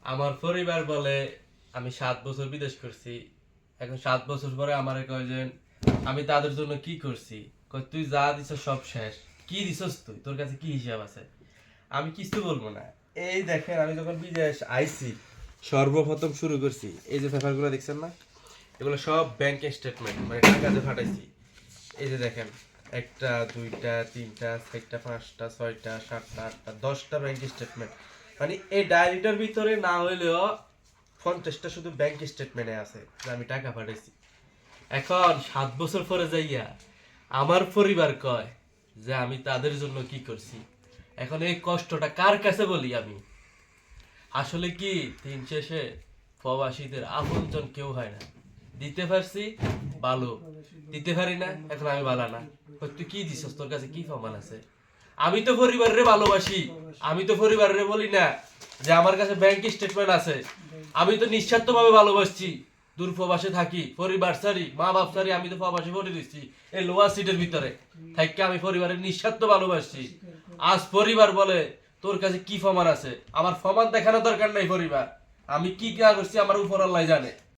আমার পরিবার বলে আমি 7 বছর বিদেশ করছি। এখন 7 বছর পরে আমারে কয় যে আমি তাদের জন্য কি করছি। কয় তুই যা দিছ সব শেষ। কি দিছস তুই? তোর কাছে কি হিসাব আছে? আমি কিছু বলবো না। এই দেখেন আমি যখন বিদেশ আইছি সর্বপ্রথম শুরু করছি এই যে পেপারগুলো দেখছেন না, এগুলো সব ব্যাংক স্টেটমেন্ট, মানে টাকা যে ফাটাইছি। এই যে দেখেন, একটা দুইটা তিনটা চারটা পাঁচটা ছয়টা সাতটা আটটা 10টা ব্যাংক স্টেটমেন্ট। মানে এই ডায়েরিটার ভিতরে না হইলেও 50টা শুধু ব্যাংক স্টেটমেন্টে আছে যে আমি টাকা পাঠাইছি। এখন 7 বছর পরে যাইয়া আমার পরিবার কয় যে আমি তাদের জন্য কি করছি। এখন এই কষ্টটা কার কাছে বলি আমি? আসলে কি দিন শেষে প্রবাসীদের আপনজন কেউ হয় না। দিতে পারছি ভালো, দিতে পারি না এখন আমি ভালো না। তুই কি দিছস? তোর কাছে কি প্রমাণ আছে? আমি তো পরিবারে ভালোবাসি। আমি তো পরিবারে বলি না যে আমার কাছে ব্যাংক স্টেটমেন্ট আছে। আমি তো নিঃস্বার্থভাবে ভালোবাসছি। দূর প্রবাসে থাকি, পরিবার সারি, মা বাপ সারি, আমি তো প্রবাসে ভরে দিচ্ছি এই লোয়ার সিটের ভিতরে থাকি। আমি পরিবারের নিঃস্বার্থ ভালোবাসছি। আজ পরিবার বলে তোর কাছে কি প্রমাণ আছে? আমার প্রমাণ দেখানো দরকার নাই পরিবার। আমি কি করছি আমার উপর আল্লাহ জানে।